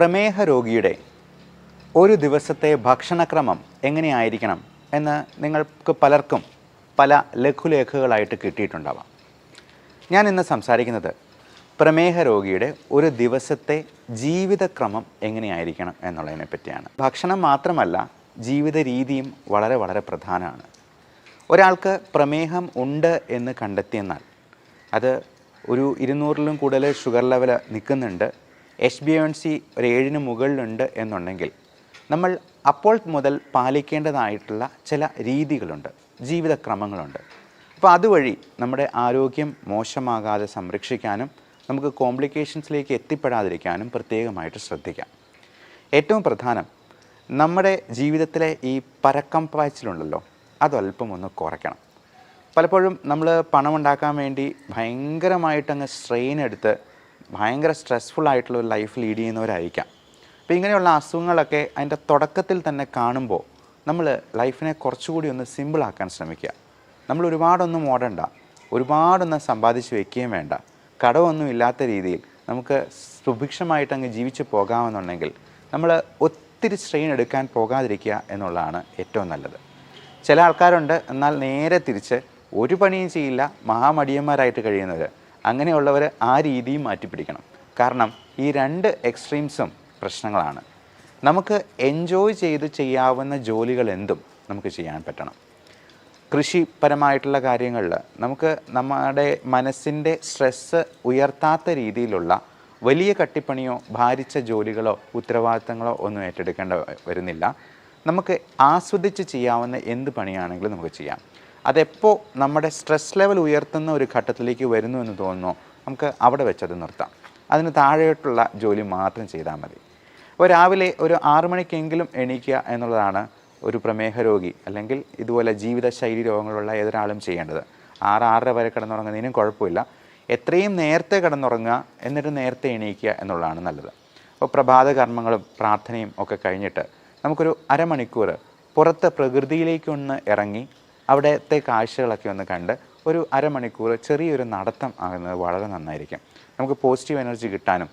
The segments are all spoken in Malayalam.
പ്രമേഹ രോഗിയുടെ ഒരു ദിവസത്തെ ഭക്ഷണക്രമം എങ്ങനെയായിരിക്കണം എന്ന് നിങ്ങൾക്ക് പലർക്കും പല ലഘുലേഖകളായിട്ട് കിട്ടിയിട്ടുണ്ടാവാം. ഞാൻ ഇന്ന് സംസാരിക്കുന്നത് പ്രമേഹ രോഗിയുടെ ഒരു ദിവസത്തെ ജീവിതക്രമം എങ്ങനെയായിരിക്കണം എന്നുള്ളതിനെ പറ്റിയാണ്. ഭക്ഷണം മാത്രമല്ല, ജീവിത രീതിയും വളരെ വളരെ പ്രധാനമാണ്. ഒരാൾക്ക് പ്രമേഹം ഉണ്ട് എന്ന് കണ്ടെത്തിയെന്നാൽ അത് ഒരു 200-ലും കൂടുതൽ ഷുഗർ ലെവൽ നിൽക്കുന്നുണ്ട്, HbA1c ഒരു 7-ന് മുകളിലുണ്ട് എന്നുണ്ടെങ്കിൽ നമ്മൾ അപ്പോൾ മുതൽ പാലിക്കേണ്ടതായിട്ടുള്ള ചില രീതികളുണ്ട്, ജീവിതക്രമങ്ങളുണ്ട്. അപ്പോൾ അതുവഴി നമ്മുടെ ആരോഗ്യം മോശമാകാതെ സംരക്ഷിക്കാനും നമുക്ക് കോംപ്ലിക്കേഷൻസിലേക്ക് എത്തിപ്പെടാതിരിക്കാനും പ്രത്യേകമായിട്ട് ശ്രദ്ധിക്കാം. ഏറ്റവും പ്രധാനം, നമ്മുടെ ജീവിതത്തിലെ ഈ പരക്കം പാച്ചിലുണ്ടല്ലോ, അതല്പം ഒന്ന് കുറയ്ക്കണം. പലപ്പോഴും നമ്മൾ പണമുണ്ടാക്കാൻ വേണ്ടി ഭയങ്കരമായിട്ടങ്ങ് സ്ട്രെയിൻ എടുത്ത് ഭയങ്കര സ്ട്രെസ്ഫുള്ളായിട്ടുള്ള ഒരു ലൈഫ് ലീഡ് ചെയ്യുന്നവരായിരിക്കാം. അപ്പോൾ ഇങ്ങനെയുള്ള അസുഖങ്ങളൊക്കെ അതിൻ്റെ തുടക്കത്തിൽ തന്നെ കാണുമ്പോൾ നമ്മൾ ലൈഫിനെ കുറച്ചുകൂടി ഒന്ന് സിമ്പിളാക്കാൻ ശ്രമിക്കുക. നമ്മൾ ഒരുപാടൊന്നും ഓടണ്ട, ഒരുപാടൊന്നും സമ്പാദിച്ച് വയ്ക്കുകയും വേണ്ട, കടമൊന്നും ഇല്ലാത്ത രീതിയിൽ നമുക്ക് സുഭിക്ഷമായിട്ടങ്ങ് ജീവിച്ച് പോകാമെന്നുണ്ടെങ്കിൽ നമ്മൾ ഒത്തിരി സ്ട്രെയിൻ എടുക്കാൻ പോകാതിരിക്കുക എന്നുള്ളതാണ് ഏറ്റവും നല്ലത്. ചില ആൾക്കാരുണ്ട്, എന്നാൽ നേരെ തിരിച്ച് ഒരു പണിയും ചെയ്യില്ല, മഹാമടിയന്മാരായിട്ട് കഴിയുന്നവർ. അങ്ങനെയുള്ളവർ ആ രീതിയും മാറ്റിപ്പിടിക്കണം. കാരണം ഈ രണ്ട് എക്സ്ട്രീംസും പ്രശ്നങ്ങളാണ്. നമുക്ക് എൻജോയ് ചെയ്ത് ചെയ്യാവുന്ന ജോലികൾ എന്തും നമുക്ക് ചെയ്യാൻ പറ്റണം. കൃഷിപരമായിട്ടുള്ള കാര്യങ്ങളിൽ നമുക്ക് നമ്മുടെ മനസ്സിൻ്റെ സ്ട്രെസ്സ് ഉയർത്താത്ത രീതിയിലുള്ള വലിയ കട്ടിപ്പണിയോ ഭാരിച്ച ജോലികളോ ഉത്തരവാദിത്തങ്ങളോ ഒന്നും ഏറ്റെടുക്കേണ്ട വരുന്നില്ല. നമുക്ക് ആസ്വദിച്ച് ചെയ്യാവുന്ന എന്ത് പണിയാണെങ്കിലും നമുക്ക് ചെയ്യാം. അതെപ്പോൾ നമ്മുടെ സ്ട്രെസ് ലെവൽ ഉയർത്തുന്ന ഒരു ഘട്ടത്തിലേക്ക് വരുന്നു എന്ന് തോന്നുന്നു, നമുക്ക് അവിടെ വെച്ചത് നിർത്താം. അതിന് താഴെയുള്ള ജോലി മാത്രം ചെയ്താൽ മതി. അപ്പോൾ രാവിലെ ഒരു 6 മണിക്കെങ്കിലും എണീക്കുക എന്നുള്ളതാണ് ഒരു പ്രമേഹ രോഗി അല്ലെങ്കിൽ ഇതുപോലെ ജീവിതശൈലി രോഗങ്ങളുള്ള ഏതൊരാളും ചെയ്യേണ്ടത്. 6-6:30 വരെ കിടന്നുറങ്ങുന്നതിനും കുഴപ്പമില്ല. എത്രയും നേരത്തെ കിടന്നുറങ്ങുക, എന്നിട്ട് നേരത്തെ എണീക്കുക എന്നുള്ളതാണ് നല്ലത്. അപ്പോൾ പ്രഭാത കർമ്മങ്ങളും പ്രാർത്ഥനയും ഒക്കെ കഴിഞ്ഞിട്ട് നമുക്കൊരു അരമണിക്കൂർ പുറത്ത് പ്രകൃതിയിലേക്കൊന്ന് ഇറങ്ങി അവിടുത്തെ കാഴ്ചകളൊക്കെ ഒന്ന് കണ്ട് ഒരു അരമണിക്കൂർ ചെറിയൊരു നടത്തം ആകുന്നത് വളരെ നന്നായിരിക്കും. നമുക്ക് പോസിറ്റീവ് എനർജി കിട്ടാനും.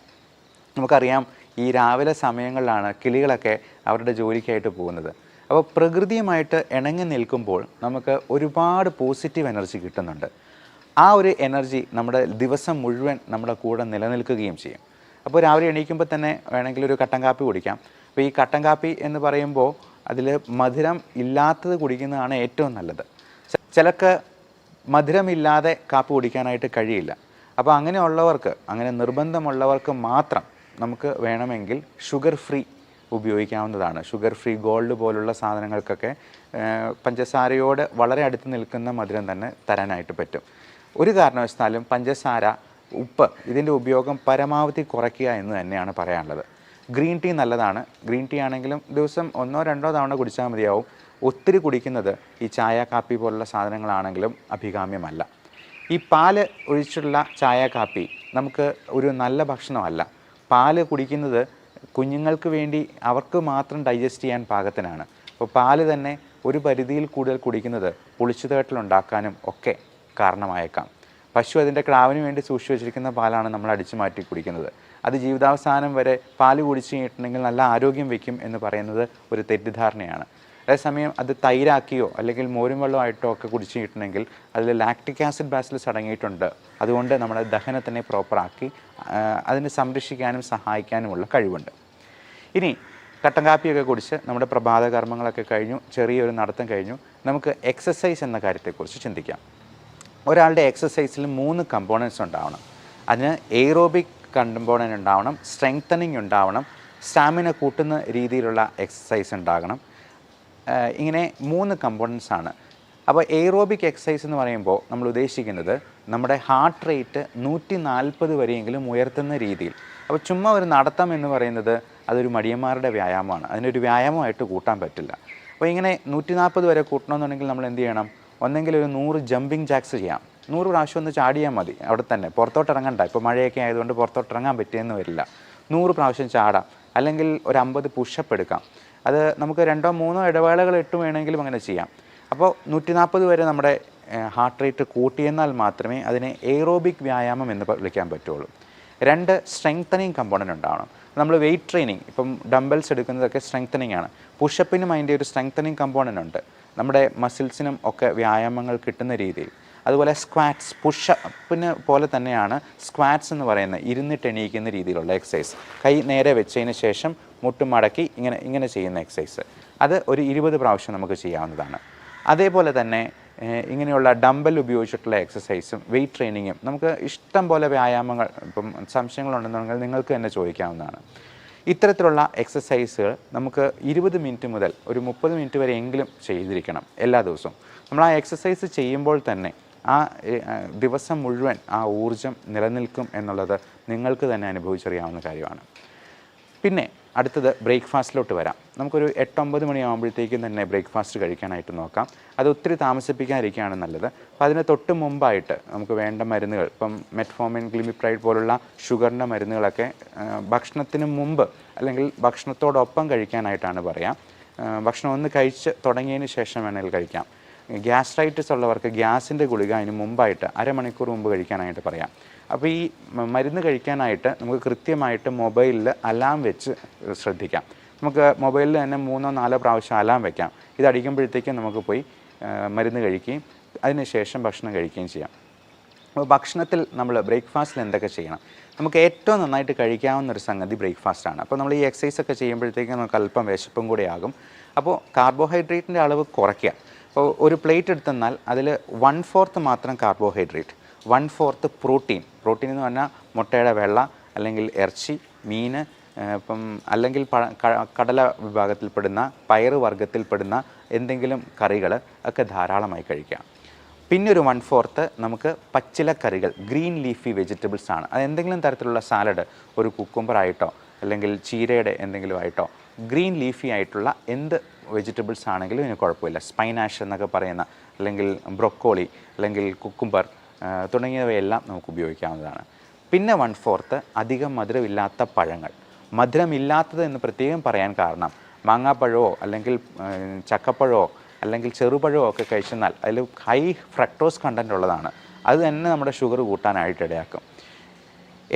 നമുക്കറിയാം, ഈ രാവിലെ സമയങ്ങളിലാണ് കിളികളൊക്കെ അവരുടെ ജോലിക്കായിട്ട് പോകുന്നത്. അപ്പോൾ പ്രകൃതിയുമായിട്ട് ഇണങ്ങി നിൽക്കുമ്പോൾ നമുക്ക് ഒരുപാട് പോസിറ്റീവ് എനർജി കിട്ടുന്നുണ്ട്. ആ ഒരു എനർജി നമ്മുടെ ദിവസം മുഴുവൻ നമ്മുടെ കൂടെ നിലനിൽക്കുകയും ചെയ്യും. അപ്പോൾ രാവിലെ എണീക്കുമ്പോൾ തന്നെ വേണമെങ്കിൽ ഒരു കട്ടൻ കാപ്പി കുടിക്കാം. അപ്പോൾ ഈ കട്ടൻ കാപ്പി എന്ന് പറയുമ്പോൾ അതിൽ മധുരം ഇല്ലാത്തത് കുടിക്കുന്നതാണ് ഏറ്റവും നല്ലത്. ചിലർക്ക് മധുരമില്ലാതെ കാപ്പി കുടിക്കാനായിട്ട് കഴിയില്ല. അപ്പോൾ അങ്ങനെയുള്ളവർക്ക്, അങ്ങനെ നിർബന്ധമുള്ളവർക്ക് മാത്രം നമുക്ക് വേണമെങ്കിൽ ഷുഗർ ഫ്രീ ഉപയോഗിക്കാവുന്നതാണ്. ഷുഗർ ഫ്രീ ഗോൾഡ് പോലുള്ള സാധനങ്ങൾക്കൊക്കെ പഞ്ചസാരയോട് വളരെ അടുത്ത് നിൽക്കുന്ന മധുരം തന്നെ തരാനായിട്ട് പറ്റും. ഒരു കാരണവശാലും പഞ്ചസാര, ഉപ്പ് ഇതിൻ്റെ ഉപയോഗം പരമാവധി കുറയ്ക്കുക എന്ന് തന്നെയാണ് പറയാനുള്ളത്. ഗ്രീൻ ടീ നല്ലതാണ്. ഗ്രീൻ ടീ ആണെങ്കിലും ദിവസം 1-2 തവണ കുടിച്ചാൽ മതിയാവും. ഒത്തിരി കുടിക്കുന്നത് ഈ ചായ കാപ്പി പോലുള്ള സാധനങ്ങളാണെങ്കിലും അഭികാമ്യമല്ല. ഈ പാല് ഒഴിച്ചുള്ള ചായ കാപ്പി നമുക്ക് ഒരു നല്ല ഭക്ഷണമല്ല. പാല് കുടിക്കുന്നത് കുഞ്ഞുങ്ങൾക്ക് വേണ്ടി അവർക്ക് മാത്രം ഡൈജസ്റ്റ് ചെയ്യാൻ പാകത്തിനാണ്. അപ്പോൾ പാല് തന്നെ ഒരു പരിധിയിൽ കൂടുതൽ കുടിക്കുന്നത് പുളിച്ചുതേട്ടലുണ്ടാക്കാനും ഒക്കെ കാരണമായേക്കാം. പശു അതിൻ്റെ ക്രാവിന് വേണ്ടി സൂക്ഷിച്ചു വെച്ചിരിക്കുന്ന പാലാണ് നമ്മൾ അടിച്ചു മാറ്റി കുടിക്കുന്നത്. അത് ജീവിതാവസാനം വരെ പാല് കുടിച്ചു കഴിഞ്ഞിട്ടുണ്ടെങ്കിൽ നല്ല ആരോഗ്യം വയ്ക്കും എന്ന് പറയുന്നത് ഒരു തെറ്റിദ്ധാരണയാണ്. അതേസമയം അത് തൈരാക്കിയോ അല്ലെങ്കിൽ മോരും വെള്ളമായിട്ടോ ഒക്കെ കുടിച്ചു കഴിഞ്ഞിട്ടുണ്ടെങ്കിൽ അതിൽ ലാക്റ്റിക് ആസിഡ് ബാസിലസ് അടങ്ങിയിട്ടുണ്ട്. അതുകൊണ്ട് നമ്മുടെ ദഹനത്തിനെ പ്രോപ്പറാക്കി അതിനെ സംരക്ഷിക്കാനും സഹായിക്കാനുമുള്ള കഴിവുണ്ട്. ഇനി കട്ടൻ കാപ്പിയൊക്കെ കുടിച്ച് നമ്മുടെ പ്രഭാത കർമ്മങ്ങളൊക്കെ കഴിഞ്ഞു, ചെറിയൊരു നടത്തം കഴിഞ്ഞു, നമുക്ക് എക്സസൈസ് എന്ന കാര്യത്തെക്കുറിച്ച് ചിന്തിക്കാം. ഒരാളുടെ എക്സസൈസിൽ 3 കമ്പോണൻസ് ഉണ്ടാവണം. അതിന് എയ്റോബിക് കമ്പോണൻ്റ് ഉണ്ടാവണം, സ്ട്രെങ്തനിങ് ഉണ്ടാവണം, സ്റ്റാമിന കൂട്ടുന്ന രീതിയിലുള്ള എക്സസൈസ് ഉണ്ടാകണം. ഇങ്ങനെ 3 കമ്പോണൻസ് ആണ്. അപ്പോൾ എയ്റോബിക് എക്സസൈസ് എന്ന് പറയുമ്പോൾ നമ്മൾ ഉദ്ദേശിക്കുന്നത് നമ്മുടെ ഹാർട്ട് റേറ്റ് 140 വരെയെങ്കിലും ഉയർത്തുന്ന രീതിയിൽ. അപ്പോൾ ചുമ്മാ ഒരു നടത്തം എന്ന് പറയുന്നത് അതൊരു മടിയന്മാരുടെ വ്യായാമമാണ്. അതിനൊരു വ്യായാമമായിട്ട് കൂട്ടാൻ പറ്റില്ല. അപ്പോൾ ഇങ്ങനെ 140 വരെ കൂട്ടണമെന്നുണ്ടെങ്കിൽ നമ്മൾ എന്ത് ചെയ്യണം? ഒന്നെങ്കിൽ ഒരു 100 ജമ്പിങ് ജാക്സ് ചെയ്യാം. 100 പ്രാവശ്യം ഒന്ന് ചാടിയാൽ മതി, അവിടെ തന്നെ, പുറത്തോട്ട് ഇറങ്ങണ്ട. ഇപ്പോൾ മഴയൊക്കെ ആയതുകൊണ്ട് പുറത്തോട്ട് ഇറങ്ങാൻ പറ്റിയെന്ന് വരില്ല. 100 പ്രാവശ്യം ചാടാം. അല്ലെങ്കിൽ ഒരു 50 പുഷപ്പ് എടുക്കാം. അത് നമുക്ക് 2-3 ഇടവേളകൾ ഇട്ട് വേണമെങ്കിലും അങ്ങനെ ചെയ്യാം. അപ്പോൾ 140 വരെ നമ്മുടെ ഹാർട്ട് റേറ്റ് കൂട്ടിയെന്നാൽ മാത്രമേ അതിനെ എയ്റോബിക് വ്യായാമം എന്ന് വിളിക്കാൻ പറ്റുള്ളൂ. 2 സ്ട്രെങ്തനിങ് കമ്പോണൻ്റ് ഉണ്ടാവണം. നമ്മൾ വെയിറ്റ് ട്രെയിനിങ് ഇപ്പം ഡംബൽസ് എടുക്കുന്നതൊക്കെ സ്ട്രെങ്തനിങ് ആണ്. പുഷപ്പിനും അതിൻ്റെ ഒരു സ്ട്രെങ്തനിങ് കമ്പോണൻ്റ് ഉണ്ട്, നമ്മുടെ മസിൽസിനും ഒക്കെ വ്യായാമങ്ങൾ കിട്ടുന്ന രീതിയിൽ. അതുപോലെ സ്ക്വാറ്റ്സ്, പുഷപ്പിന് പോലെ തന്നെയാണ് സ്ക്വാറ്റ്സ് എന്ന് പറയുന്നത്, ഇരുന്നിട്ട് എണീക്കുന്ന രീതിയിലുള്ള എക്സസൈസ്. കൈ നേരെ വെച്ചതിന് ശേഷം മുട്ടും മടക്കി ഇങ്ങനെ ചെയ്യുന്ന എക്സസൈസ്, അത് ഒരു 20 പ്രാവശ്യം നമുക്ക് ചെയ്യാവുന്നതാണ്. അതേപോലെ തന്നെ ഇങ്ങനെയുള്ള ഡംബൽ ഉപയോഗിച്ചിട്ടുള്ള എക്സസൈസും വെയിറ്റ് ട്രെയിനിങ്ങും നമുക്ക് ഇഷ്ടം പോലെ വ്യായാമങ്ങൾ, ഇപ്പം സംശയങ്ങളുണ്ടെന്നുണ്ടെങ്കിൽ നിങ്ങൾക്ക് തന്നെ ചോദിക്കാവുന്നതാണ്. ഇത്തരത്തിലുള്ള എക്സസൈസുകൾ നമുക്ക് 20 മിനിറ്റ് മുതൽ ഒരു 30 മിനിറ്റ് വരെ എങ്കിലും ചെയ്തിരിക്കണം എല്ലാ ദിവസവും. നമ്മൾ ആ എക്സസൈസ് ചെയ്യുമ്പോൾ തന്നെ ആ ദിവസം മുഴുവൻ ആ ഊർജം നിലനിൽക്കും എന്നുള്ളത് നിങ്ങൾക്ക് തന്നെ അനുഭവിച്ചറിയാവുന്ന കാര്യമാണ്. പിന്നെ അടുത്തത് ബ്രേക്ക്ഫാസ്റ്റിലോട്ട് വരാം. നമുക്കൊരു 8-9 മണിയാകുമ്പോഴത്തേക്കും തന്നെ ബ്രേക്ക്ഫാസ്റ്റ് കഴിക്കാനായിട്ട് നോക്കാം. അത് ഒത്തിരി താമസിപ്പിക്കാതിരിക്കുകയാണ് നല്ലത്. അപ്പോൾ അതിന് തൊട്ട് മുമ്പായിട്ട് നമുക്ക് വേണ്ട മരുന്നുകൾ, ഇപ്പം മെറ്റ്ഫോമിൻ, ഗ്ലിമിപ്രൈഡ് പോലുള്ള ഷുഗറിൻ്റെ മരുന്നുകളൊക്കെ ഭക്ഷണത്തിന് മുമ്പ് അല്ലെങ്കിൽ ഭക്ഷണത്തോടൊപ്പം കഴിക്കാനായിട്ടാണ് പറയാം. ഭക്ഷണം ഒന്ന് കഴിച്ച് തുടങ്ങിയതിന് ശേഷം വേണമെങ്കിൽ കഴിക്കാം. ഗ്യാസ്ട്രൈറ്റിസ് ഉള്ളവർക്ക് ഗ്യാസിൻ്റെ ഗുളിക അതിന് മുമ്പായിട്ട് അരമണിക്കൂർ മുമ്പ് കഴിക്കാനായിട്ട് പറയാം. അപ്പോൾ ഈ മരുന്ന് കഴിക്കാനായിട്ട് നമുക്ക് കൃത്യമായിട്ട് മൊബൈലിൽ അലാം വെച്ച് ശ്രദ്ധിക്കാം. നമുക്ക് മൊബൈലിൽ തന്നെ 3-4 പ്രാവശ്യം അലാം വയ്ക്കാം. ഇതടിക്കുമ്പോഴത്തേക്കും നമുക്ക് പോയി മരുന്ന് കഴിക്കുകയും അതിനുശേഷം ഭക്ഷണം കഴിക്കുകയും ചെയ്യാം. അപ്പോൾ ഭക്ഷണത്തിൽ നമ്മൾ ബ്രേക്ക്ഫാസ്റ്റിൽ എന്തൊക്കെ ചെയ്യണം? നമുക്ക് ഏറ്റവും നന്നായിട്ട് കഴിക്കാവുന്ന ഒരു സംഗതി ബ്രേക്ക്ഫാസ്റ്റാണ്. അപ്പോൾ നമ്മൾ ഈ എക്സസൈസൊക്കെ ചെയ്യുമ്പോഴത്തേക്കും നമുക്ക് അല്പം വിശപ്പും കൂടെ ആകും. അപ്പോൾ കാർബോഹൈഡ്രേറ്റിൻ്റെ അളവ് കുറയ്ക്കുക. അപ്പോൾ ഒരു പ്ലേറ്റ് എടുത്തെന്നാൽ അതിൽ 1/4 മാത്രം കാർബോഹൈഡ്രേറ്റ്, 1/4 പ്രോട്ടീൻ എന്ന് പറഞ്ഞാൽ മുട്ടയുടെ വെള്ള അല്ലെങ്കിൽ ഇറച്ചി, മീൻ, ഇപ്പം അല്ലെങ്കിൽ കടല വിഭാഗത്തിൽപ്പെടുന്ന പയറ് വർഗ്ഗത്തിൽപ്പെടുന്ന എന്തെങ്കിലും കറികൾ ഒക്കെ ധാരാളമായി കഴിക്കാം. പിന്നെ ഒരു 1/4 നമുക്ക് പച്ചിലക്കറികൾ, ഗ്രീൻ ലീഫി വെജിറ്റബിൾസ് ആണ്. അത് എന്തെങ്കിലും തരത്തിലുള്ള സാലഡ്, ഒരു കുക്കുംബറായിട്ടോ അല്ലെങ്കിൽ ചീരയുടെ എന്തെങ്കിലും ആയിട്ടോ, ഗ്രീൻ ലീഫി ആയിട്ടുള്ള എന്ത് വെജിറ്റബിൾസ് ആണെങ്കിലും ഇതിന് കുഴപ്പമില്ല. സ്പൈനാഷ് എന്നൊക്കെ പറയുന്ന, അല്ലെങ്കിൽ ബ്രൊക്കോളി, അല്ലെങ്കിൽ കുക്കുംബർ തുടങ്ങിയവയെല്ലാം നമുക്ക് ഉപയോഗിക്കാവുന്നതാണ്. പിന്നെ 1/4 അധികം മധുരമില്ലാത്ത പഴങ്ങൾ. മധുരമില്ലാത്തത് എന്ന് പ്രത്യേകം പറയാൻ കാരണം മാങ്ങാപ്പഴമോ അല്ലെങ്കിൽ ചക്കപ്പഴമോ അല്ലെങ്കിൽ ചെറുപഴമോ ഒക്കെ കഴിച്ചെന്നാൽ അതിൽ ഹൈ ഫ്രക്ടോസ് കണ്ടൻറ്റ് ഉള്ളതാണ്. അത് തന്നെ നമ്മുടെ ഷുഗർ കൂട്ടാനായിട്ട് ഇടയാക്കും.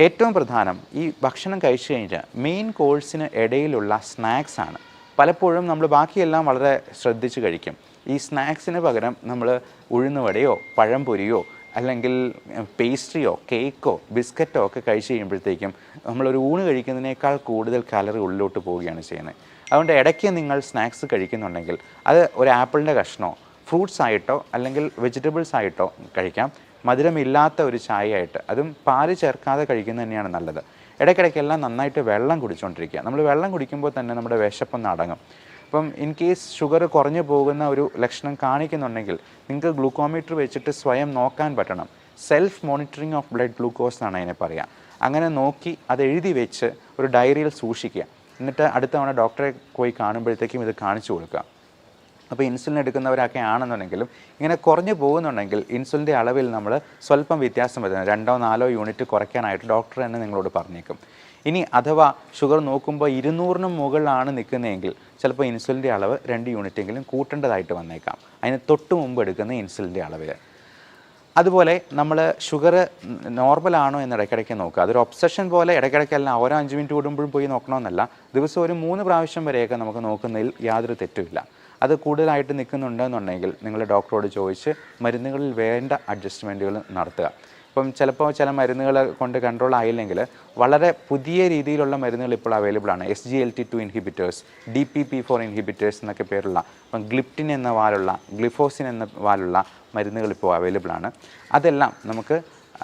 ഏറ്റവും പ്രധാനം ഈ ഭക്ഷണം കഴിച്ചു കഴിഞ്ഞാൽ മെയിൻ കോഴ്സിന് ഇടയിലുള്ള സ്നാക്സാണ്. പലപ്പോഴും നമ്മൾ ബാക്കിയെല്ലാം വളരെ ശ്രദ്ധിച്ച് കഴിക്കും. ഈ സ്നാക്സിന് പകരം നമ്മൾ ഉഴുന്നുവടയോ പഴംപൊരിയോ അല്ലെങ്കിൽ പേസ്ട്രിയോ കേക്കോ ബിസ്ക്കറ്റോ ഒക്കെ കഴിച്ച് കഴിയുമ്പോഴത്തേക്കും നമ്മളൊരു ഊണ് കഴിക്കുന്നതിനേക്കാൾ കൂടുതൽ കാലറി ഉള്ളിലോട്ട് പോവുകയാണ് ചെയ്യുന്നത്. അതുകൊണ്ട് ഇടയ്ക്ക് നിങ്ങൾ സ്നാക്സ് കഴിക്കുന്നുണ്ടെങ്കിൽ അത് ഒരു ആപ്പിളിൻ്റെ കഷ്ണമോ ഫ്രൂട്ട്സ് ആയിട്ടോ അല്ലെങ്കിൽ വെജിറ്റബിൾസ് ആയിട്ടോ കഴിക്കാം. മധുരമില്ലാത്ത ഒരു ചായയായിട്ട്, അതും പാല് ചേർക്കാതെ കഴിക്കുന്നത് തന്നെയാണ് നല്ലത്. ഇടയ്ക്കിടയ്ക്കെല്ലാം നന്നായിട്ട് വെള്ളം കുടിച്ചുകൊണ്ടിരിക്കുക. നമ്മൾ വെള്ളം കുടിക്കുമ്പോൾ തന്നെ നമ്മുടെ വിശപ്പൊന്ന് അടങ്ങും. അപ്പം ഇൻ കേസ് ഷുഗർ കുറഞ്ഞു പോകുന്ന ഒരു ലക്ഷണം കാണിക്കുന്നുണ്ടെങ്കിൽ നിങ്ങൾക്ക് ഗ്ലൂക്കോമീറ്റർ വെച്ചിട്ട് സ്വയം നോക്കാൻ പറ്റണം. Self monitoring of blood glucose എന്നാണ് അതിനെ പറയുക. അങ്ങനെ നോക്കി അത് എഴുതി വെച്ച് ഒരു ഡയറിയിൽ സൂക്ഷിക്കുക. എന്നിട്ട് അടുത്ത തവണ ഡോക്ടറെ പോയി കാണുമ്പോഴത്തേക്കും ഇത് കാണിച്ചു കൊടുക്കുക. അപ്പോൾ ഇൻസുലിൻ എടുക്കുന്നവരൊക്കെ ആണെന്നുണ്ടെങ്കിലും ഇങ്ങനെ കുറഞ്ഞു പോകുന്നുണ്ടെങ്കിൽ ഇൻസുലിൻ്റെ അളവിൽ നമ്മൾ സ്വല്പം വ്യത്യാസം വരുന്നത് 2-4 യൂണിറ്റ് കുറയ്ക്കാനായിട്ട് ഡോക്ടർ തന്നെ നിങ്ങളോട് പറഞ്ഞേക്കും. ഇനി അഥവാ ഷുഗർ നോക്കുമ്പോൾ 200-ന് മുകളിലാണ് നിൽക്കുന്നതെങ്കിൽ ചിലപ്പോൾ ഇൻസുലിൻ്റെ അളവ് 2 യൂണിറ്റെങ്കിലും കൂട്ടേണ്ടതായിട്ട് വന്നേക്കാം, അതിന് തൊട്ട് മുമ്പ് എടുക്കുന്ന ഇൻസുലിൻ്റെ അളവിൽ. അതുപോലെ നമ്മൾ ഷുഗർ നോർമലാണോ എന്ന് ഇടയ്ക്കിടയ്ക്ക് നോക്കുക. അതൊരു ഒബ്സഷൻ പോലെ ഇടയ്ക്കിടയ്ക്കെല്ലാം ഓരോ 5 മിനിറ്റ് കൂടുമ്പോഴും പോയി നോക്കണമെന്നല്ല. ദിവസം ഒരു 3 പ്രാവശ്യം വരെയൊക്കെ നമുക്ക് നോക്കുന്നതിൽ യാതൊരു തെറ്റുമില്ല. അത് കൂടുതലായിട്ട് നിൽക്കുന്നുണ്ടെന്നുണ്ടെങ്കിൽ നിങ്ങൾ ഡോക്ടറോട് ചോദിച്ച് മരുന്നുകളിൽ വേണ്ട അഡ്ജസ്റ്റ്മെൻറ്റുകൾ നടത്തുക. ഇപ്പം ചിലപ്പോൾ ചില മരുന്നുകൾ കൊണ്ട് കൺട്രോൾ ആയില്ലെങ്കിൽ വളരെ പുതിയ രീതിയിലുള്ള മരുന്നുകൾ ഇപ്പോൾ അവൈലബിൾ ആണ്. SGLT2 ഇൻഹിബിറ്റേഴ്സ്, DPP4 ഇൻഹിബിറ്റേഴ്സ് എന്നൊക്കെ പേരുള്ള, ഇപ്പം ഗ്ലിപ്റ്റിൻ എന്ന വാലുള്ള, ഗ്ലിഫോസിൻ എന്ന വാലുള്ള മരുന്നുകൾ ഇപ്പോൾ അവൈലബിൾ ആണ്. അതെല്ലാം നമുക്ക്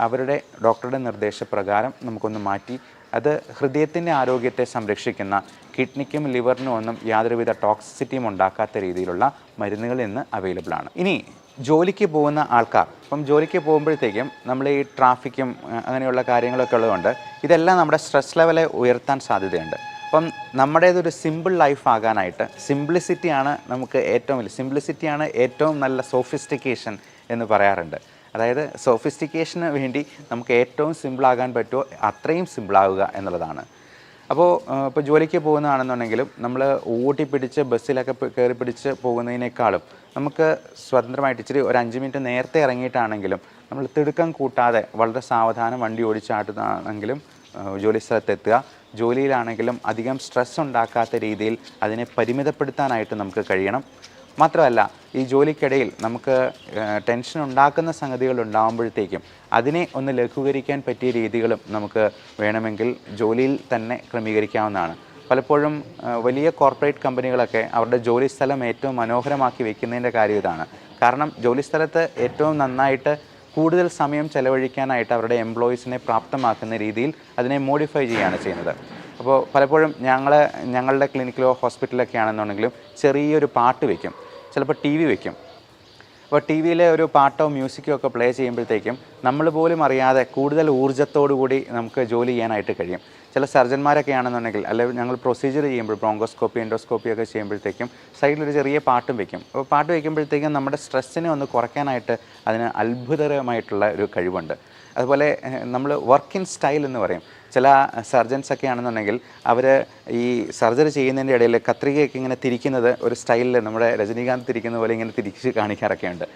അവരുടെ ഡോക്ടറുടെ നിർദ്ദേശപ്രകാരം നമുക്കൊന്ന് മാറ്റി അത് ഹൃദയത്തിൻ്റെ ആരോഗ്യത്തെ സംരക്ഷിക്കുന്ന, കിഡ്നിക്കും ലിവറിനും ഒന്നും യാതൊരുവിധ ടോക്സിസിറ്റിയും ഉണ്ടാക്കാത്ത രീതിയിലുള്ള മരുന്നുകൾ ഇന്ന് അവൈലബിൾ ആണ്. ഇനി ജോലിക്ക് പോകുന്ന ആൾക്കാർ, ഇപ്പം ജോലിക്ക് പോകുമ്പോഴത്തേക്കും നമ്മൾ ഈ ട്രാഫിക്കും അങ്ങനെയുള്ള കാര്യങ്ങളൊക്കെ ഉള്ളതുകൊണ്ട് ഇതെല്ലാം നമ്മുടെ സ്ട്രെസ് ലെവലെ ഉയർത്താൻ സാധ്യതയുണ്ട്. അപ്പം നമ്മുടേതൊരു സിമ്പിൾ ലൈഫ് ആകാനായിട്ട് സിംപ്ലിസിറ്റിയാണ് നമുക്ക് സിംപ്ലിസിറ്റിയാണ് ഏറ്റവും നല്ല സോഫിസ്റ്റിക്കേഷൻ എന്ന് പറയാറുണ്ട്. അതായത് സോഫിസ്റ്റിക്കേഷന് വേണ്ടി നമുക്ക് ഏറ്റവും സിമ്പിളാകാൻ പറ്റുമോ അത്രയും സിമ്പിളാവുക എന്നുള്ളതാണ്. ഇപ്പോൾ ജോലിക്ക് പോകുന്നതാണെന്നുണ്ടെങ്കിലും നമ്മൾ ഓട്ടിപ്പിടിച്ച് ബസ്സിലൊക്കെ കയറി പിടിച്ച് പോകുന്നതിനേക്കാളും നമുക്ക് സ്വതന്ത്രമായിട്ട് ഇച്ചിരി ഒരു 5 മിനിറ്റ് നേരത്തെ ഇറങ്ങിയിട്ടാണെങ്കിലും നമ്മൾ തിടുക്കം കൂട്ടാതെ വളരെ സാവധാനം വണ്ടി ഓടിച്ചാട്ടുന്നതാണെങ്കിലും ജോലി സ്ഥലത്തെത്തുക. ജോലിയിലാണെങ്കിലും അധികം സ്ട്രെസ് ഉണ്ടാക്കാത്ത രീതിയിൽ അതിനെ പരിമിതപ്പെടുത്താനായിട്ട് നമുക്ക് കഴിയണം. മാത്രമല്ല, ഈ ജോലിക്കിടയിൽ നമുക്ക് ടെൻഷൻ ഉണ്ടാക്കുന്ന സംഗതികൾ ഉണ്ടാകുമ്പോഴത്തേക്കും അതിനെ ഒന്ന് ലഘൂകരിക്കാൻ പറ്റിയ രീതികളും നമുക്ക് വേണമെങ്കിൽ ജോലിയിൽ തന്നെ ക്രമീകരിക്കാവുന്നതാണ്. പലപ്പോഴും വലിയ കോർപ്പറേറ്റ് കമ്പനികളൊക്കെ അവരുടെ ജോലിസ്ഥലം ഏറ്റവും മനോഹരമാക്കി വെക്കുന്നതിൻ്റെ കാര്യം ഇതാണ്. കാരണം ജോലിസ്ഥലത്ത് ഏറ്റവും നന്നായിട്ട് കൂടുതൽ സമയം ചെലവഴിക്കാനായിട്ട് അവരുടെ എംപ്ലോയീസിനെ പ്രാപ്തമാക്കുന്ന രീതിയിൽ അതിനെ മോഡിഫൈ ചെയ്യുകയാണ് ചെയ്യുന്നത്. അപ്പോൾ പലപ്പോഴും ഞങ്ങളുടെ ക്ലിനിക്കിലോ ഹോസ്പിറ്റലിലൊക്കെ ആണെന്നുണ്ടെങ്കിലും ചെറിയൊരു പാട്ട് വയ്ക്കും, ചിലപ്പോൾ ടി വി വയ്ക്കും. അപ്പോൾ ടി വിയിലെ ഒരു പാട്ടോ മ്യൂസിക്കോ ഒക്കെ പ്ലേ ചെയ്യുമ്പോഴത്തേക്കും നമ്മൾ പോലും അറിയാതെ കൂടുതൽ ഊർജ്ജത്തോടു കൂടി നമുക്ക് ജോലി ചെയ്യാനായിട്ട് കഴിയും. ചില സർജന്മാരൊക്കെ ആണെന്നുണ്ടെങ്കിൽ, അല്ലെങ്കിൽ ഞങ്ങൾ പ്രൊസീജിയർ ചെയ്യുമ്പോൾ ബ്രോങ്കോസ്കോപ്പി എൻഡോസ്കോപ്പി ഒക്കെ ചെയ്യുമ്പോഴത്തേക്കും സൈഡിലൊരു ചെറിയ പാട്ടും വയ്ക്കും. അപ്പോൾ പാട്ട് വയ്ക്കുമ്പോഴത്തേക്കും നമ്മുടെ സ്ട്രെസ്സിനെ ഒന്ന് കുറയ്ക്കാനായിട്ട് അതിന് അത്ഭുതകരമായിട്ടുള്ള ഒരു കഴിവുണ്ട്. അതുപോലെ നമ്മൾ വർക്ക് ഇൻ സ്റ്റൈൽ എന്ന് പറയും. ചില സർജൻസൊക്കെ ആണെന്നുണ്ടെങ്കിൽ അവർ ഈ സർജറി ചെയ്യുന്നതിൻ്റെ ഇടയിൽ കത്രികയൊക്കെ ഇങ്ങനെ തിരിക്കുന്നത് ഒരു സ്റ്റൈലിൽ നമ്മുടെ രജനീകാന്ത് തിരിക്കുന്ന പോലെ ഇങ്ങനെ തിരിച്ച് കാണിക്കാറൊക്കെ ഉണ്ട്.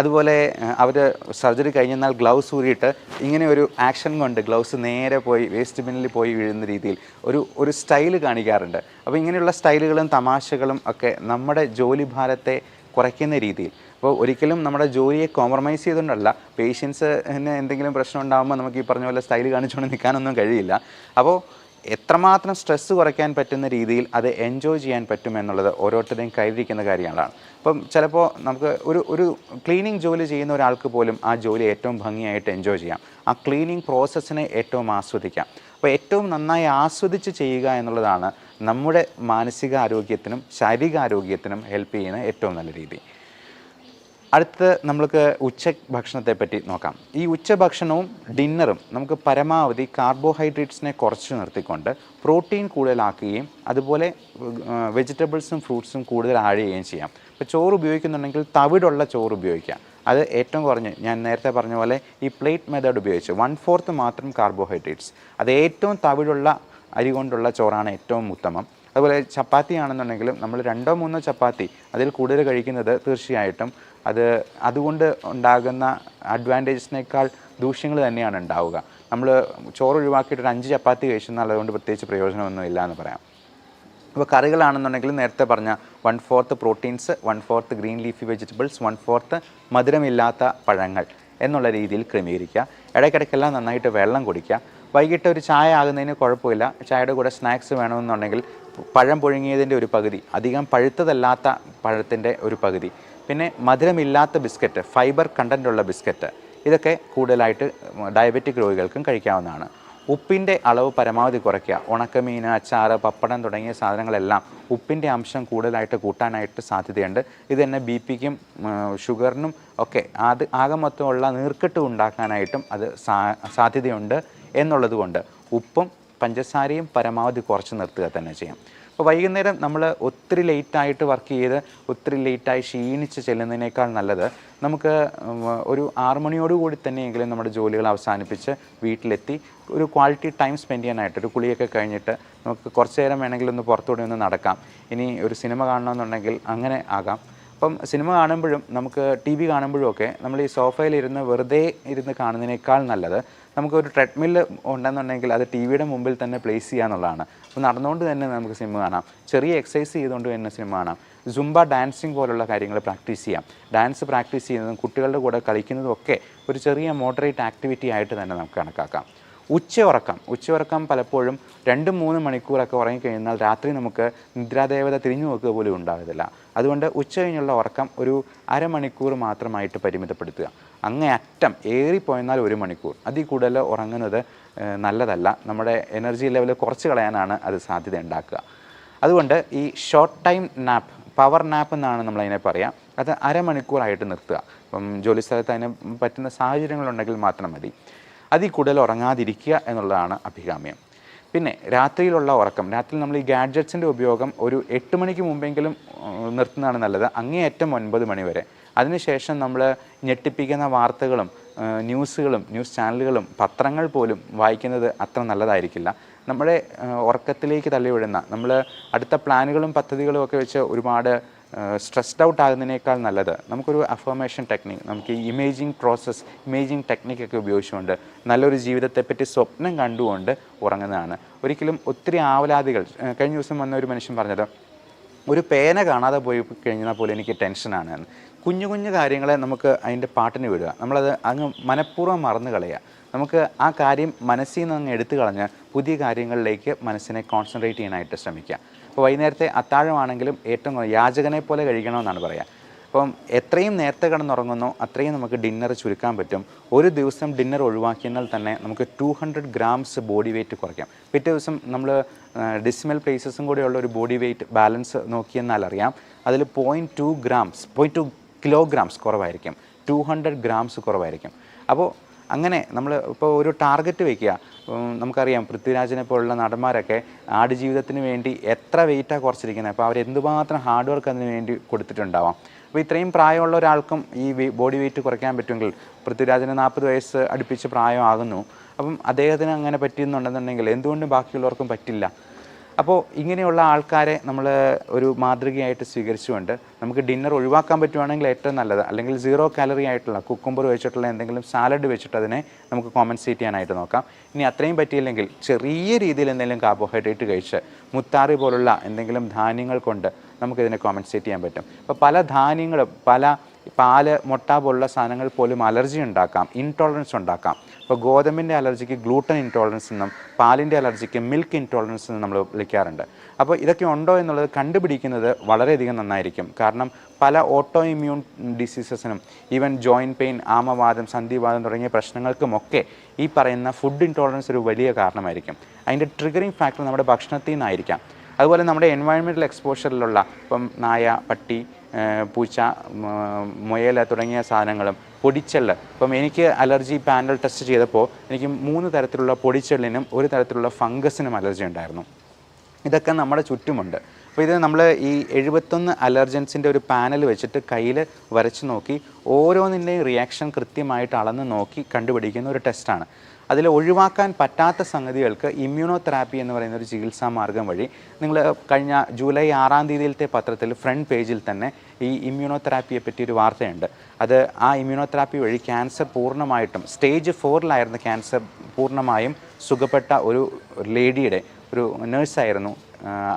അതുപോലെ അവർ സർജറി കഴിഞ്ഞെന്നാൽ ഗ്ലൗസ് ഊരിയിട്ട് ഇങ്ങനെ ഒരു ആക്ഷൻ കൊണ്ട് ഗ്ലൗസ് നേരെ പോയി വേസ്റ്റ് ബിന്നിൽ പോയി വീഴുന്ന രീതിയിൽ ഒരു സ്റ്റൈൽ കാണിക്കാറുണ്ട്. അപ്പോൾ ഇങ്ങനെയുള്ള സ്റ്റൈലുകളും തമാശകളും ഒക്കെ നമ്മുടെ ജോലി ഭാരത്തെ കുറയ്ക്കുന്ന രീതിയിൽ, അപ്പോൾ ഒരിക്കലും നമ്മുടെ ജോലിയെ കോംപ്രമൈസ് ചെയ്തുകൊണ്ടല്ല, പേഷ്യൻസിന് എന്തെങ്കിലും പ്രശ്നം ഉണ്ടാകുമ്പോൾ നമുക്ക് ഈ പറഞ്ഞ പോലെ സ്റ്റൈൽ കാണിച്ചുകൊണ്ട് നിൽക്കാനൊന്നും കഴിയില്ല. അപ്പോൾ എത്രമാത്രം സ്ട്രെസ്സ് കുറയ്ക്കാൻ പറ്റുന്ന രീതിയിൽ അത് എൻജോയ് ചെയ്യാൻ പറ്റും എന്നുള്ളത് ഓരോരുത്തരുടെയും കയ്യിലിരിക്കുന്ന കാര്യങ്ങളാണ്. അപ്പം ചിലപ്പോൾ നമുക്ക് ഒരു ക്ലീനിങ് ജോലി ചെയ്യുന്ന ഒരാൾക്ക് പോലും ആ ജോലി ഏറ്റവും ഭംഗിയായിട്ട് എൻജോയ് ചെയ്യാം, ആ ക്ലീനിങ് പ്രോസസ്സിനെ ഏറ്റവും ആസ്വദിക്കാം. അപ്പോൾ ഏറ്റവും നന്നായി ആസ്വദിച്ച് ചെയ്യുക എന്നുള്ളതാണ് നമ്മുടെ മാനസികാരോഗ്യത്തിനും ശാരീരികാരോഗ്യത്തിനും ഹെൽപ്പ് ചെയ്യുന്ന ഏറ്റവും നല്ല രീതി. അടുത്ത് നമ്മൾക്ക് ഉച്ചഭക്ഷണത്തെ പറ്റി നോക്കാം. ഈ ഉച്ചഭക്ഷണവും ഡിന്നറും നമുക്ക് പരമാവധി കാർബോഹൈഡ്രേറ്റ്സിനെ കുറച്ച് നിർത്തിക്കൊണ്ട് പ്രോട്ടീൻ കൂടുതലാക്കുകയും അതുപോലെ വെജിറ്റബിൾസും ഫ്രൂട്ട്സും കൂടുതൽ ആഡ് ചെയ്യുകയും ചെയ്യാം. ഇപ്പോൾ ചോറ് ഉപയോഗിക്കുന്നുണ്ടെങ്കിൽ തവിടുള്ള ചോറ് ഉപയോഗിക്കാം. അത് ഏറ്റവും കുറഞ്ഞ് ഞാൻ നേരത്തെ പറഞ്ഞ പോലെ ഈ പ്ലേറ്റ് മെത്തേഡ് ഉപയോഗിച്ച് 1/4 മാത്രം കാർബോഹൈഡ്രേറ്റ്സ്, അത് ഏറ്റവും തവിടുള്ള അരി കൊണ്ടുള്ള ചോറാണ് ഏറ്റവും ഉത്തമം. അതുപോലെ ചപ്പാത്തി ആണെന്നുണ്ടെങ്കിലും നമ്മൾ 2-3 ചപ്പാത്തി അതിൽ കൂടുതൽ കഴിക്കുന്നത് തീർച്ചയായിട്ടും അതുകൊണ്ട് ഉണ്ടാകുന്ന അഡ്വാൻറ്റേജസിനേക്കാൾ ദൂഷ്യങ്ങൾ തന്നെയാണ് ഉണ്ടാവുക. നമ്മൾ ചോറ് ഒഴിവാക്കിയിട്ട് 5 ചപ്പാത്തി കഴിച്ചെന്നാൽ അതുകൊണ്ട് പ്രത്യേകിച്ച് പ്രയോജനമൊന്നും ഇല്ല എന്ന് പറയാം. ഇപ്പോൾ കറികളാണെന്നുണ്ടെങ്കിൽ നേരത്തെ പറഞ്ഞ 1/4 പ്രോട്ടീൻസ്, 1/4 ഗ്രീൻ ലീഫി വെജിറ്റബിൾസ്, 1/4 മധുരമില്ലാത്ത പഴങ്ങൾ എന്നുള്ള രീതിയിൽ ക്രമീകരിക്കുക. ഇടയ്ക്കിടയ്ക്കെല്ലാം നന്നായിട്ട് വെള്ളം കുടിക്കുക. വൈകിട്ട് ഒരു ചായ ആകുന്നതിന് കുഴപ്പമില്ല. ചായയുടെ കൂടെ സ്നാക്സ് വേണമെന്നുണ്ടെങ്കിൽ പഴം പുഴുങ്ങിയതിൻ്റെ ഒരു പകുതി, അധികം പഴുത്തതല്ലാത്ത പഴത്തിൻ്റെ ഒരു പകുതി, പിന്നെ മധുരമില്ലാത്ത ബിസ്ക്കറ്റ്, ഫൈബർ കണ്ടൻറ്റുള്ള ബിസ്ക്കറ്റ്, ഇതൊക്കെ കൂടുതലായിട്ട് ഡയബറ്റിക് രോഗികൾക്കും കഴിക്കാവുന്നതാണ്. ഉപ്പിൻ്റെ അളവ് പരമാവധി കുറയ്ക്കുക. ഉണക്കമീൻ, അച്ചാറ്, പപ്പടം തുടങ്ങിയ സാധനങ്ങളെല്ലാം ഉപ്പിൻ്റെ അംശം കൂടുതലായിട്ട് കൂട്ടാനായിട്ട് സാധ്യതയുണ്ട്. ഇത് തന്നെ ബി പിക്കും ഷുഗറിനും ഒക്കെ ആകെ മൊത്തമുള്ള നീർക്കെട്ട് ഉണ്ടാക്കാനായിട്ടും അത് സാധ്യതയുണ്ട് എന്നുള്ളത് കൊണ്ട് ഉപ്പും പഞ്ചസാരയും പരമാവധി കുറച്ച് നിർത്തുക തന്നെ ചെയ്യാം. അപ്പോൾ വൈകുന്നേരം നമ്മൾ ഒത്തിരി ലേറ്റായിട്ട് വർക്ക് ചെയ്ത് ഒത്തിരി ലേറ്റായി ക്ഷീണിച്ച് ചെല്ലുന്നതിനേക്കാൾ നല്ലത് നമുക്ക് ഒരു 6 മണിയോടുകൂടി തന്നെയെങ്കിലും നമ്മുടെ ജോലികൾ അവസാനിപ്പിച്ച് വീട്ടിലെത്തി ഒരു ക്വാളിറ്റി ടൈം സ്പെൻഡ് ചെയ്യാനായിട്ട്, ഒരു കുളിയൊക്കെ കഴിഞ്ഞിട്ട് നമുക്ക് കുറച്ച് നേരം വേണമെങ്കിൽ ഒന്ന് പുറത്തുകൂടി ഒന്ന് നടക്കാം. ഇനി ഒരു സിനിമ കാണണമെന്നുണ്ടെങ്കിൽ അങ്ങനെ ആകാം. അപ്പം സിനിമ കാണുമ്പോഴും നമുക്ക് ടി വി കാണുമ്പോഴും ഒക്കെ നമ്മൾ ഈ സോഫയിലിരുന്ന് വെറുതെ ഇരുന്ന് കാണുന്നതിനേക്കാൾ നല്ലത് നമുക്കൊരു ട്രെഡ്മില്ല് ഉണ്ടെന്നുണ്ടെങ്കിൽ അത് ടി വിയുടെ മുമ്പിൽ തന്നെ പ്ലേസ് ചെയ്യുക എന്നുള്ളതാണ്. അപ്പോൾ നടന്നുകൊണ്ട് തന്നെ നമുക്ക് സിനിമ കാണാം, ചെറിയ എക്സസൈസ് ചെയ്തുകൊണ്ട് തന്നെ സിനിമ കാണാം. സുംബ ഡാൻസിങ് പോലുള്ള കാര്യങ്ങൾ പ്രാക്ടീസ് ചെയ്യാം. ഡാൻസ് പ്രാക്ടീസ് ചെയ്യുന്നതും കുട്ടികളുടെ കൂടെ കളിക്കുന്നതും ഒക്കെ ഒരു ചെറിയ മോഡറേറ്റ് ആക്ടിവിറ്റി ആയിട്ട് തന്നെ നമുക്ക് കണക്കാക്കാം. ഉച്ചയുറക്കം പലപ്പോഴും 2-3 മണിക്കൂറൊക്കെ ഉറങ്ങിക്കഴിഞ്ഞാൽ രാത്രി നമുക്ക് നിദ്രാദേവത തിരിഞ്ഞു നോക്കുക പോലും ഉണ്ടാകത്തില്ല. അതുകൊണ്ട് ഉച്ച കഴിഞ്ഞുള്ള ഉറക്കം ഒരു അരമണിക്കൂർ മാത്രമായിട്ട് പരിമിതപ്പെടുത്തുക. അങ്ങേയറ്റം ഏറിപ്പോയെന്നാൽ 1 മണിക്കൂർ, അതിൽ കൂടുതൽ ഉറങ്ങുന്നത് നല്ലതല്ല. നമ്മുടെ എനർജി ലെവൽ കുറച്ച് കളയാനാണ് അത് സാധ്യത ഉണ്ടാക്കുക. അതുകൊണ്ട് ഈ short time nap, power nap എന്നാണ് നമ്മളതിനെ പറയാം, അത് അരമണിക്കൂറായിട്ട് നിർത്തുക. ഇപ്പം ജോലി സ്ഥലത്ത് അതിന് പറ്റുന്ന സാഹചര്യങ്ങളുണ്ടെങ്കിൽ മാത്രം മതി. അതിൽ കൂടുതൽ ഉറങ്ങാതിരിക്കുക എന്നുള്ളതാണ് അഭികാമ്യം. പിന്നെ രാത്രിയിലുള്ള ഉറക്കം, രാത്രി നമ്മൾ ഈ ഗാഡ്ജറ്റ്സിൻ്റെ ഉപയോഗം ഒരു 8 മണിക്ക് മുമ്പെങ്കിലും നിർത്തുന്നതാണ് നല്ലത്, അങ്ങേയറ്റം 9 മണി വരെ. അതിനുശേഷം നമ്മൾ ഞെട്ടിപ്പിക്കുന്ന വാർത്തകളും ന്യൂസുകളും ന്യൂസ് ചാനലുകളും പത്രങ്ങൾ പോലും വായിക്കുന്നത് അത്ര നല്ലതായിരിക്കില്ല. നമ്മുടെ ഉറക്കത്തിലേക്ക് തള്ളിവിടുന്ന, നമ്മൾ അടുത്ത പ്ലാനുകളും പദ്ധതികളും ഒക്കെ വെച്ച് ഒരുപാട് സ്ട്രെസ്ഡ് ഔട്ട് ആകുന്നതിനേക്കാൾ നല്ലത് നമുക്കൊരു അഫർമേഷൻ ടെക്നിക്ക്, നമുക്ക് ഈ ഇമേജിങ് ടെക്നിക്കൊക്കെ ഉപയോഗിച്ചുകൊണ്ട് നല്ലൊരു ജീവിതത്തെപ്പറ്റി സ്വപ്നം കണ്ടുകൊണ്ട് ഉറങ്ങുന്നതാണ്. ഒരിക്കലും ഒത്തിരി ആവലാതികൾ, കഴിഞ്ഞ ദിവസം വന്ന ഒരു മനുഷ്യൻ പറഞ്ഞത്, ഒരു പേന കാണാതെ പോയി കഴിഞ്ഞാൽ പോലും എനിക്ക് ടെൻഷനാണ് എന്ന്. കുഞ്ഞു കുഞ്ഞു കാര്യങ്ങളെ നമുക്ക് അതിൻ്റെ പാട്ടിന് വിടുക, നമ്മളത് അങ്ങ് മനഃപൂർവ്വം മറന്നു കളയുക. നമുക്ക് ആ കാര്യം മനസ്സിൽ നിന്ന് അങ്ങ് എടുത്തു കളഞ്ഞ് പുതിയ കാര്യങ്ങളിലേക്ക് മനസ്സിനെ കോൺസെൻട്രേറ്റ് ചെയ്യാനായിട്ട് ശ്രമിക്കുക. അപ്പോൾ വൈകുന്നേരത്തെ അത്താഴമാണെങ്കിലും ഏറ്റവും യാചകനെ പോലെ കഴിക്കണമെന്നാണ് പറയുക. അപ്പം എത്രയും നേരത്തെ കിടന്നുറങ്ങുന്നോ അത്രയും നമുക്ക് ഡിന്നർ ചുരുക്കാൻ പറ്റും. ഒരു ദിവസം ഡിന്നർ ഒഴിവാക്കിയാൽ തന്നെ നമുക്ക് 200 grams ബോഡി വെയിറ്റ് കുറയ്ക്കാം. പിറ്റേ ദിവസം നമ്മൾ ഡെസിമൽ പ്ലേസസും കൂടെയുള്ള ഒരു ബോഡി വെയിറ്റ് ബാലൻസ് നോക്കിയെന്നാൽ അറിയാം, അതിൽ 0.2 kilograms കുറവായിരിക്കും, 200 grams കുറവായിരിക്കും. അപ്പോൾ അങ്ങനെ നമ്മൾ ഇപ്പോൾ ഒരു ടാർഗറ്റ് വയ്ക്കുക. നമുക്കറിയാം പൃഥ്വിരാജിനെ പോലുള്ള നടന്മാരൊക്കെ ആടുജീവിതത്തിന് വേണ്ടി എത്ര വെയിറ്റാണ് കുറച്ചിരിക്കുന്നത്. അപ്പോൾ അവരെന്തുമാത്രം ഹാർഡ് വർക്ക് അതിന് വേണ്ടി കൊടുത്തിട്ടുണ്ടാവാം. അപ്പോൾ ഇത്രയും പ്രായമുള്ള ഒരാൾക്കും ഈ ബോഡി വെയിറ്റ് കുറയ്ക്കാൻ പറ്റുമെങ്കിൽ, പൃഥ്വിരാജിന് 40 വയസ്സ് അടുപ്പിച്ച് പ്രായമാകുന്നു, അപ്പം അദ്ദേഹത്തിന് അങ്ങനെ പറ്റിയെന്നുണ്ടെന്നുണ്ടെങ്കിൽ എന്തുകൊണ്ട് ബാക്കിയുള്ളവർക്കും പറ്റില്ല? അപ്പോൾ ഇങ്ങനെയുള്ള ആൾക്കാരെ നമ്മൾ ഒരു മാതൃകയായിട്ട് സ്വീകരിച്ചുകൊണ്ട് നമുക്ക് ഡിന്നർ ഒഴിവാക്കാൻ പറ്റുവാണെങ്കിൽ ഏറ്റവും നല്ലത്. അല്ലെങ്കിൽ 0 calorie ആയിട്ടുള്ള കുക്കുംബർ വെച്ചിട്ടുള്ള എന്തെങ്കിലും സാലഡ് വെച്ചിട്ട് അതിനെ നമുക്ക് കോമ്പൻസേറ്റ് ചെയ്യാനായിട്ട് നോക്കാം. ഇനി അത്രയും പറ്റിയില്ലെങ്കിൽ ചെറിയ രീതിയിൽ എന്തെങ്കിലും കാർബോഹൈഡ്രേറ്റ് കഴിച്ച് മുത്താറി പോലുള്ള എന്തെങ്കിലും ധാന്യങ്ങൾ കൊണ്ട് നമുക്കിതിനെ കോമ്പൻസേറ്റ് ചെയ്യാൻ പറ്റും. അപ്പോൾ പല ധാന്യങ്ങളും, പാല്, മുട്ട പോലുള്ള സാധനങ്ങൾ പോലും അലർജി ഉണ്ടാക്കാം, ഇൻടോളറൻസ് ഉണ്ടാക്കാം. ഇപ്പോൾ ഗോതമ്പിൻ്റെ അലർജിക്ക് ഗ്ലൂട്ടൻ ഇൻടോളറൻസ് എന്നും പാലിൻ്റെ അലർജിക്ക് മിൽക്ക് ഇൻടോളറൻസ് എന്നും നമ്മൾ വിളിക്കാറുണ്ട്. അപ്പോൾ ഇതൊക്കെ ഉണ്ടോ എന്നുള്ളത് കണ്ടുപിടിക്കുന്നത് വളരെയധികം നന്നായിരിക്കും. കാരണം പല ഓട്ടോ ഇമ്മ്യൂൺ ഡിസീസസിനും, ഈവൻ ജോയിൻറ്റ് പെയിൻ, ആമവാദം, സന്ധിവാദം തുടങ്ങിയ പ്രശ്നങ്ങൾക്കുമൊക്കെ ഈ പറയുന്ന ഫുഡ് ഇൻടോളറൻസ് ഒരു വലിയ കാരണമായിരിക്കും. അതിൻ്റെ ട്രിഗറിങ് ഫാക്ടർ നമ്മുടെ ഭക്ഷണത്തിൽ നിന്നായിരിക്കാം. അതുപോലെ നമ്മുടെ എൻവയൺമെൻറ്റൽ എക്സ്പോഷറിലുള്ള ഇപ്പം നായ, പട്ടി, പൂച്ച, മുയൽ തുടങ്ങിയ സാധനങ്ങളും പൊടിച്ചെള്ള്. ഇപ്പം എനിക്ക് അലർജി പാനൽ ടെസ്റ്റ് ചെയ്തപ്പോൾ എനിക്ക് 3 തരത്തിലുള്ള പൊടിച്ചെള്ളിനും 1 തരത്തിലുള്ള ഫംഗസിനും അലർജി ഉണ്ടായിരുന്നു. ഇതൊക്കെ നമ്മുടെ ചുറ്റുമുണ്ട്. അപ്പോൾ ഇത് നമ്മൾ ഈ 71 അലർജൻസിൻ്റെ ഒരു പാനൽ വെച്ചിട്ട് കയ്യിൽ വരച്ച് നോക്കി ഓരോന്നിൻ്റെയും റിയാക്ഷൻ കൃത്യമായിട്ട് അളന്ന് നോക്കി കണ്ടുപിടിക്കുന്ന ഒരു ടെസ്റ്റാണ്. അതിൽ ഒഴിവാക്കാൻ പറ്റാത്ത സംഗതികൾക്ക് ഇമ്മ്യൂണോതെറാപ്പി എന്ന് പറയുന്ന ഒരു ചികിത്സാ മാർഗം വഴി, നിങ്ങൾ കഴിഞ്ഞ ജൂലൈ 6-ാം തീയതിയിലത്തെ പത്രത്തിൽ ഫ്രണ്ട് പേജിൽ തന്നെ ഈ ഇമ്മ്യൂണോതെറാപ്പിയെ പറ്റി ഒരു വാർത്തയുണ്ട്. അത് ആ ഇമ്മ്യൂണോതെറാപ്പി വഴി ക്യാൻസർ പൂർണ്ണമായിട്ടും, സ്റ്റേജ് 4-ലായിരുന്ന ക്യാൻസർ പൂർണ്ണമായും സുഖപ്പെട്ട ഒരു ലേഡിയുടെ, ഒരു നേഴ്സായിരുന്നു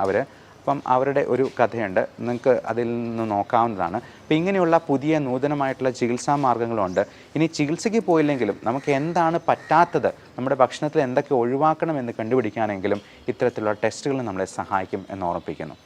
അവർ. അപ്പം അവരുടെ ഒരു കഥയുണ്ട്, നിങ്ങൾക്ക് അതിൽ നിന്ന് നോക്കാവുന്നതാണ്. അപ്പം ഇങ്ങനെയുള്ള പുതിയ നൂതനമായിട്ടുള്ള ചികിത്സാ മാർഗ്ഗങ്ങളുണ്ട്. ഇനി ചികിത്സയ്ക്ക് പോയില്ലെങ്കിലും നമുക്ക് എന്താണ് പറ്റാത്തത്, നമ്മുടെ ഭക്ഷണത്തിൽ എന്തൊക്കെ ഒഴിവാക്കണമെന്ന് കണ്ടുപിടിക്കാനെങ്കിലും ഇത്തരത്തിലുള്ള ടെസ്റ്റുകൾ നമ്മളെ സഹായിക്കും എന്ന് ഓർമ്മിപ്പിക്കുന്നു.